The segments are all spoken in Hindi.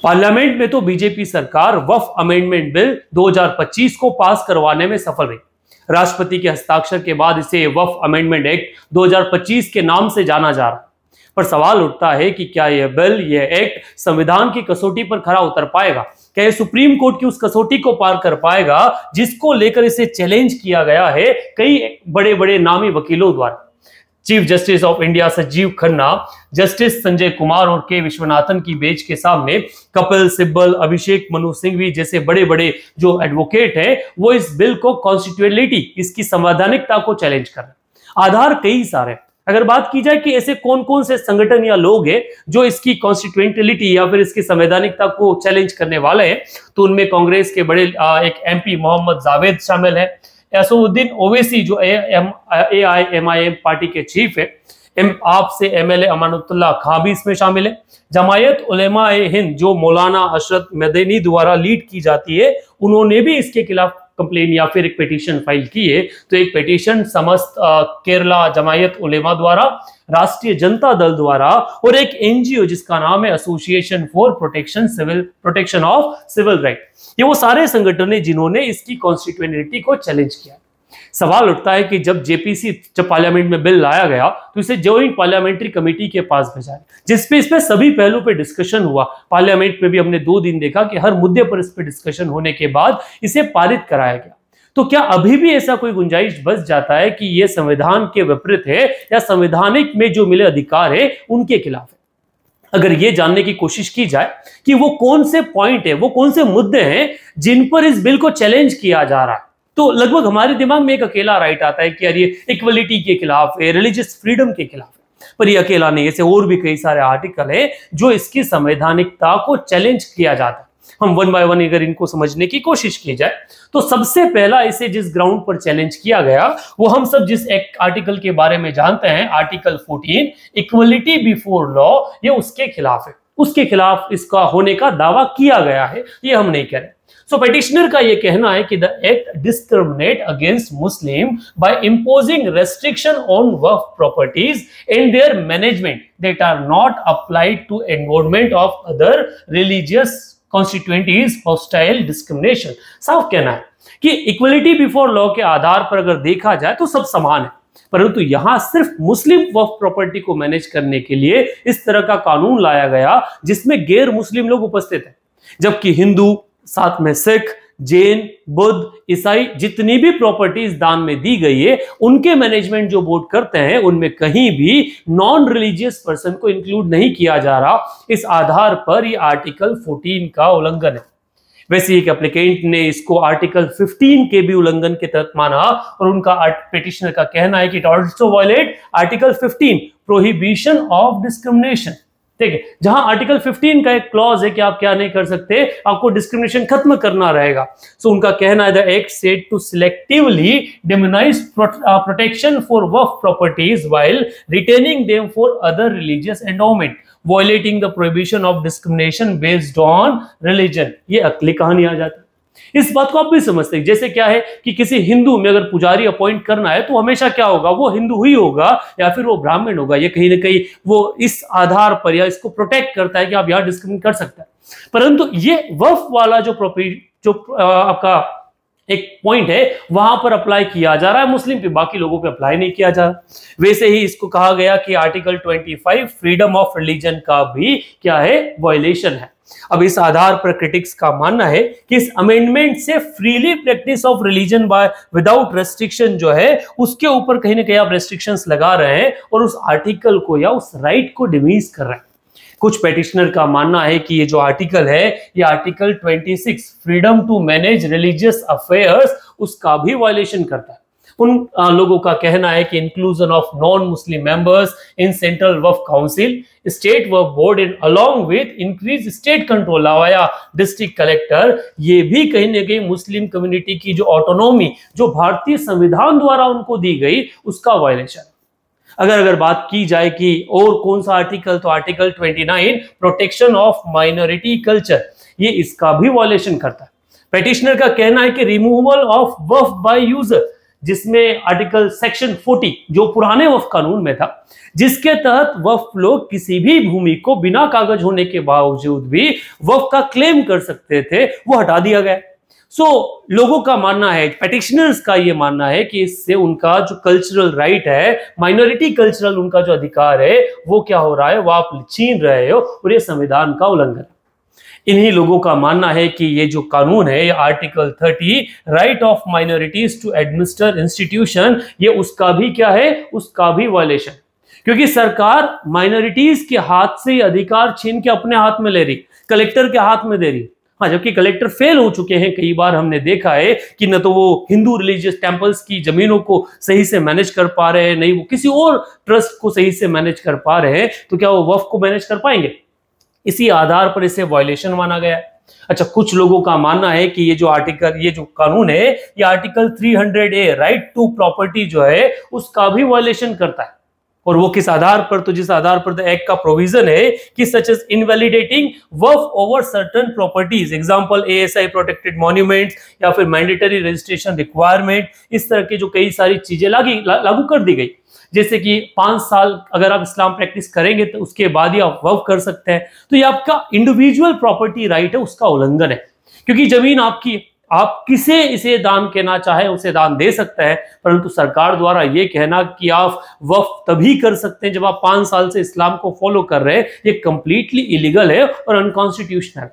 पार्लियामेंट में तो बीजेपी सरकार वक्फ अमेंडमेंट बिल 2025 को पास करवाने में सफल रही। राष्ट्रपति के हस्ताक्षर के बाद इसे वक्फ अमेंडमेंट एक्ट 2025 के नाम से जाना जा रहा है। पर सवाल उठता है कि क्या यह बिल, यह एक्ट संविधान की कसौटी पर खरा उतर पाएगा? क्या यह सुप्रीम कोर्ट की उस कसौटी को पार कर पाएगा जिसको लेकर इसे चैलेंज किया गया है कई बड़े बड़े नामी वकीलों द्वारा? Chief justice of India Sanjeev Khanna, justice Sanjay Kumar और के विश्वनाथन की बेंच के सामने कपिल सिब्बल, अभिषेक मनु सिंघवी जैसे बड़े बड़े जो एडवोकेट हैं, वो इस बिल को कॉन्स्टिट्यूशनलिटी, इसकी संवैधानिकता को चैलेंज कर रहे हैं। आधार कई सारे, अगर बात की जाए कि ऐसे कौन कौन से संगठन या लोग हैं जो इसकी कॉन्स्टिट्यूशनलिटी या फिर इसकी संवैधानिकता को चैलेंज करने वाले हैं, तो उनमें कांग्रेस के बड़े एक एमपी मोहम्मद जावेद शामिल है, असदुद्दीन ओवैसी जो AIMIM पार्टी के चीफ है, आप से MLA अमानुल्लाह खां भी इसमें शामिल है, जमायत उलेमा ए हिंद जो मौलाना अशरफ मदनी द्वारा लीड की जाती है, उन्होंने भी इसके खिलाफ कंप्लेन या फिर एक पिटीशन फाइल की है। तो एक पिटीशन समस्त केरला जमायत उलेमा द्वारा, राष्ट्रीय जनता दल द्वारा और एक NGO जिसका नाम है association for protection of civil right, ये वो सारे संगठन है जिन्होंने इसकी कॉन्स्टिट्यूशनलिटी को चैलेंज किया। सवाल उठता है कि जब पार्लियामेंट में बिल लाया गया तो इसे ज्वाइंट पार्लियामेंट्री कमेटी के पास भेजा, जिसपे इस पे सभी पहलू पे डिस्कशन हुआ। पार्लियामेंट में भी हमने 2 दिन देखा कि हर मुद्दे पर इस पे डिस्कशन होने के बाद इसे पारित कराया गया। तो क्या अभी भी ऐसा कोई गुंजाइश बच जाता है कि यह संविधान के विपरीत है या संवैधानिक में जो मिले अधिकार है उनके खिलाफ है? अगर ये जानने की कोशिश की जाए कि वो कौन से पॉइंट है, वो कौन से मुद्दे हैं जिन पर इस बिल को चैलेंज किया जा रहा है, तो लगभग हमारे दिमाग में एक अकेला राइट आता है कि यार ये इक्वलिटी के खिलाफ है, रिलीजियस फ्रीडम के खिलाफ है। पर ये अकेला नहीं, ऐसे और भी कई सारे आर्टिकल है जो इसकी संवैधानिकता को चैलेंज किया जाता है। हम वन बाय वन अगर इनको समझने की कोशिश की जाए तो सबसे पहला इसे जिस ग्राउंड पर चैलेंज किया गया वो हम सब जिस एक आर्टिकल के बारे में जानते हैं, आर्टिकल 14 इक्वलिटी बिफोर लॉ, ये उसके खिलाफ है। उसके खिलाफ इसका होने का दावा किया गया है, ये हम नहीं करें। सो पेटिशनर का यह कहना है कि the act discriminate against Muslim by imposing restriction on waqf properties and their management that are not applied to environment of other religious constituencies hostile discrimination. साफ कहना है कि इक्वलिटी बिफोर लॉ के आधार पर अगर देखा जाए तो सब समान है, परंतु यहां सिर्फ मुस्लिम वक्फ प्रॉपर्टी को मैनेज करने के लिए इस तरह का कानून लाया गया जिसमें गैर मुस्लिम लोग उपस्थित हैं, जबकि हिंदू, साथ में सिख, जैन, बुद्ध, ईसाई जितनी भी प्रॉपर्टीज दान में दी गई है उनके मैनेजमेंट जो बोर्ड करते हैं उनमें कहीं भी नॉन रिलीजियस पर्सन को इंक्लूड नहीं किया जा रहा। इस आधार पर ये आर्टिकल 14 का उल्लंघन है। वैसे एक एप्लीकेंट ने इसको आर्टिकल 15 के भी उल्लंघन के तहत माना और उनका पिटिशनर का कहना है कि it also violate article 15 prohibition of discrimination. ठीक है, जहां आर्टिकल 15 का एक क्लॉज है कि आप क्या नहीं कर सकते, आपको डिस्क्रिमिनेशन खत्म करना रहेगा। सो उनका कहना है the act said to selectively demonise protection for waqf properties while retaining them for other religious endowment violating the prohibition of discrimination based on religion. ये अगली कहानी आ जाती है। इस बात को आप भी समझते हैं, जैसे क्या है कि किसी हिंदू में अगर पुजारी अपॉइंट करना है तो हमेशा क्या होगा, वो हिंदू ही होगा या फिर वो ब्राह्मण होगा। ये कहीं ना कहीं वो इस आधार पर या इसको प्रोटेक्ट करता है कि आप यहां डिस्क्रिमिनेट कर सकते हैं। परंतु ये वक्फ वाला जो आपका एक पॉइंट है वहां पर अप्लाई किया जा रहा है, मुस्लिम पे, बाकी लोगों पे अप्लाई नहीं किया जा रहा। वैसे ही इसको कहा गया कि आर्टिकल 25 फ्रीडम ऑफ रिलीजन का भी क्या है, वायलेशन है। अब इस आधार पर क्रिटिक्स का मानना है कि इस अमेंडमेंट से freely practice of religion by without restriction जो है उसके ऊपर कहीं ना कहीं आप रेस्ट्रिक्शंस लगा रहे हैं और उस आर्टिकल को या उस राइट को डिमीज कर रहे हैं। कुछ पेटिशनर का मानना है कि ये जो आर्टिकल है, ये article 26 freedom to manage religious affairs उसका भी वायलेशन करता है। उन लोगों का कहना है कि inclusion of non Muslim members in central Waqf council, state Waqf board and along with increase state control via district collector, ये भी कहीं ना कहीं मुस्लिम कम्युनिटी की जो ऑटोनॉमी जो भारतीय संविधान द्वारा उनको दी गई उसका वायलेशन। अगर बात की जाए कि और कौन सा आर्टिकल, तो article 29 protection of minority culture, ये इसका भी वायलेशन करता है। पेटिशनर का कहना है कि removal of Waqf by user, जिसमें आर्टिकल सेक्शन 40 जो पुराने वक्फ कानून में था, जिसके तहत वक्फ लोग किसी भी भूमि को बिना कागज होने के बावजूद भी वक्फ का क्लेम कर सकते थे, वो हटा दिया गया। लोगों का मानना है, पेटिशनर्स का ये मानना है कि इससे उनका जो कल्चरल राइट है, माइनॉरिटी कल्चरल उनका जो अधिकार है, वो क्या हो रहा है, वो आप छीन रहे हो और ये संविधान का उल्लंघन। इन्हीं लोगों का मानना है कि ये जो कानून है, ये article 30 right of minorities to administer institution, ये उसका भी क्या है, उसका भी वायलेशन, क्योंकि सरकार माइनॉरिटीज के हाथ से अधिकार छीन के अपने हाथ में ले रही, कलेक्टर के हाथ में दे रही। हाँ, जबकि कलेक्टर फेल हो चुके हैं। कई बार हमने देखा है कि न तो वो हिंदू रिलीजियस टेंपल्स की जमीनों को सही से मैनेज कर पा रहे हैं, नहीं वो किसी और ट्रस्ट को सही से मैनेज कर पा रहे हैं, तो क्या वो वक्फ को मैनेज कर पाएंगे? इसी आधार पर इसे वायलेशन माना गया है। अच्छा, कुछ लोगों का मानना है कि ये जो कानून है, ये article 300A right to property जो है, उसका भी वायलेशन करता है। और वो किस आधार पर? तो जिस आधार पर द एक्ट का प्रोविजन है कि such as invalidating waqf over certain properties, example ASI protected monuments या फिर मैंडेटरी रजिस्ट्रेशन रिक्वायरमेंट, इस तरह की जो कई सारी चीजें लागू कर दी गई। जैसे कि 5 साल अगर आप इस्लाम प्रैक्टिस करेंगे तो उसके बाद ही आप वक्फ कर सकते हैं, तो ये आपका इंडिविजुअल प्रॉपर्टी राइट है, उसका उल्लंघन है। क्योंकि जमीन आपकी, आप किसे इसे दान कहना चाहे उसे दान दे सकते हैं, परंतु सरकार द्वारा यह कहना कि आप वक्फ तभी कर सकते हैं जब आप 5 साल से इस्लाम को फॉलो कर रहे हैं, ये कंप्लीटली इलीगल है और अनकॉन्स्टिट्यूशनल।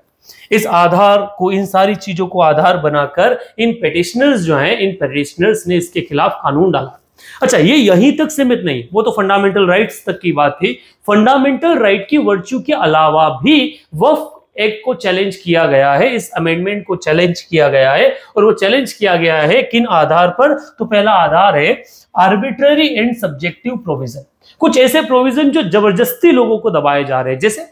इस आधार को, इन सारी चीजों को आधार बनाकर इन पेटिशनर्स जो हैं, इन पेटिशनर्स ने इसके खिलाफ कानून डाला। अच्छा, ये यहीं तक सीमित नहीं, वो तो फंडामेंटल राइट्स तक की बात थी। फंडामेंटल राइट की वर्च्यू के अलावा भी वक्फ एक्ट को चैलेंज किया गया है, इस अमेंडमेंट को चैलेंज किया गया है। और वो चैलेंज किया गया है किन आधार पर? तो पहला आधार है आर्बिट्ररी एंड सब्जेक्टिव प्रोविजन। कुछ ऐसे प्रोविजन जो जबरदस्ती लोगों को दबाए जा रहे हैं, जैसे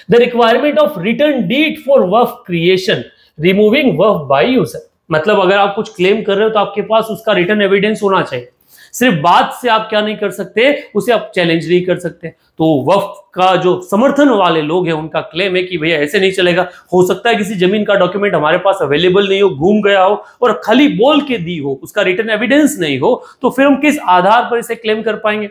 the requirement of written deed for waqf creation removing waqf by user. मतलब अगर आप कुछ क्लेम कर रहे हो तो आपके पास उसका रिटर्न एविडेंस होना चाहिए। सिर्फ बात से आप क्या नहीं कर सकते, उसे आप चैलेंज नहीं कर सकते। तो वक्फ का जो समर्थन वाले लोग हैं, उनका क्लेम है कि भैया ऐसे नहीं चलेगा। हो सकता है किसी जमीन का डॉक्यूमेंट हमारे पास अवेलेबल नहीं हो, घूम गया हो और खाली बोल के दी हो, उसका रिटर्न एविडेंस नहीं हो, तो फिर हम किस आधार पर इसे क्लेम कर पाएंगे?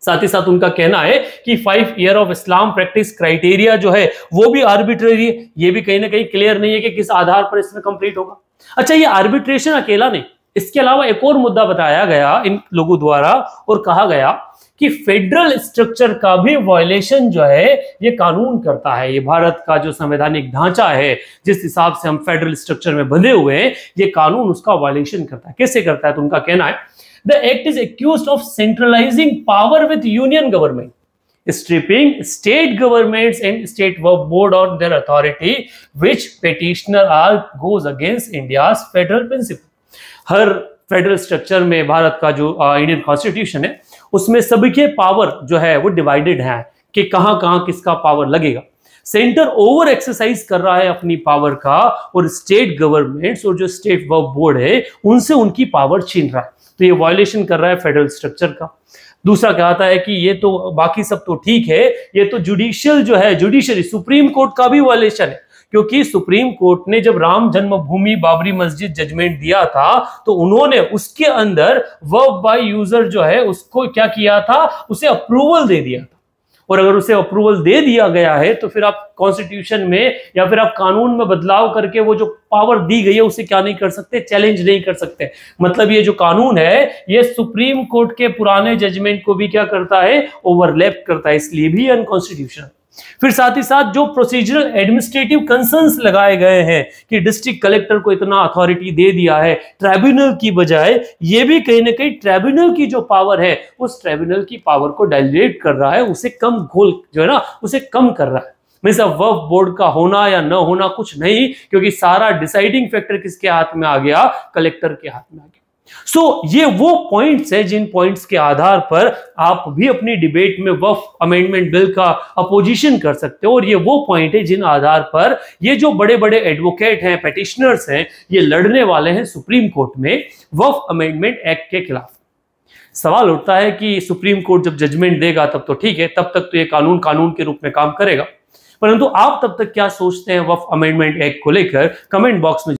साथ ही साथ उनका कहना है कि 5 year of Islam practice criteria जो है वो भी आर्बिट्रेरी है, ये भी कहीं ना कहीं क्लियर नहीं है कि किस आधार पर इसमें कंप्लीट होगा। अच्छा, ये आर्बिट्रेशन अकेला नहीं, इसके अलावा एक और मुद्दा बताया गया इन लोगों द्वारा और कहा गया कि फेडरल स्ट्रक्चर का भी वायलेशन जो है ये कानून करता है। ये भारत का जो संवैधानिक ढांचा है, जिस हिसाब से हम फेडरल स्ट्रक्चर में बंधे हुए हैं, ये कानून उसका वायलेशन करता है। कैसे करता है? तो उनका कहना है the act is accused of centralising power with union government, stripping state governments and state waqf board on their authority, which petitioner goes against India's federal principle। Her federal structure में भारत का जो इंडियन कॉन्स्टिट्यूशन है, उसमें सभी के पावर जो है वो डिवाइडेड है कि कहां कहां किसका पावर लगेगा। सेंटर ओवर एक्सरसाइज कर रहा है अपनी पावर का, और स्टेट गवर्नमेंट्स और जो स्टेट वक्फ बोर्ड है उनसे उनकी पावर छीन रहा है। तो ये वायलेशन कर रहा है फेडरल स्ट्रक्चर का। दूसरा कहता है कि ये तो बाकी सब तो ठीक है, ये तो जुडिशियल जो है, जुडिशरी सुप्रीम कोर्ट का भी वायलेशन है, क्योंकि सुप्रीम कोर्ट ने जब राम जन्मभूमि बाबरी मस्जिद जजमेंट दिया था तो उन्होंने उसके अंदर वक्फ बाय यूजर जो है उसको क्या किया था, उसे अप्रूवल दे दिया था। और अगर उसे अप्रूवल दे दिया गया है तो फिर आप कॉन्स्टिट्यूशन में या फिर आप कानून में बदलाव करके वो जो पावर दी गई है उसे क्या नहीं कर सकते, चैलेंज नहीं कर सकते। मतलब ये जो कानून है ये सुप्रीम कोर्ट के पुराने जजमेंट को भी क्या करता है, ओवरलैप करता है, इसलिए भी अनकॉन्स्टिट्यूशनल। फिर साथ ही साथ जो प्रोसीजरल एडमिनिस्ट्रेटिव कंसर्न्स लगाए गए हैं कि डिस्ट्रिक्ट कलेक्टर को इतना अथॉरिटी दे दिया है ट्राइब्यूनल की बजाय, ये भी कहीं ना कहीं ट्राइब्यूनल की जो पावर है उस ट्राइब्यूनल की पावर को डायलेट कर रहा है, उसे कम घोल जो है ना उसे कम कर रहा है। मींस वक्फ बोर्ड का होना या न होना कुछ नहीं, क्योंकि सारा डिसाइडिंग फैक्टर किसके हाथ में आ गया, कलेक्टर के हाथ में आ गया। ये वो पॉइंट्स है जिन पॉइंट्स के आधार पर आप भी अपनी डिबेट में वक्फ अमेंडमेंट बिल का अपोजिशन कर सकते हो, और ये वो पॉइंट है जिन आधार पर ये जो बड़े बड़े एडवोकेट हैं, पेटिशनर्स हैं, ये लड़ने वाले हैं सुप्रीम कोर्ट में वक्फ अमेंडमेंट एक्ट के खिलाफ। सवाल उठता है कि सुप्रीम कोर्ट जब जजमेंट देगा तब तो ठीक है, तब तक तो ये कानून के रूप में काम करेगा, परंतु आप तब तक क्या सोचते हैं वक्फ अमेंडमेंट एक्ट को लेकर, कमेंट बॉक्स में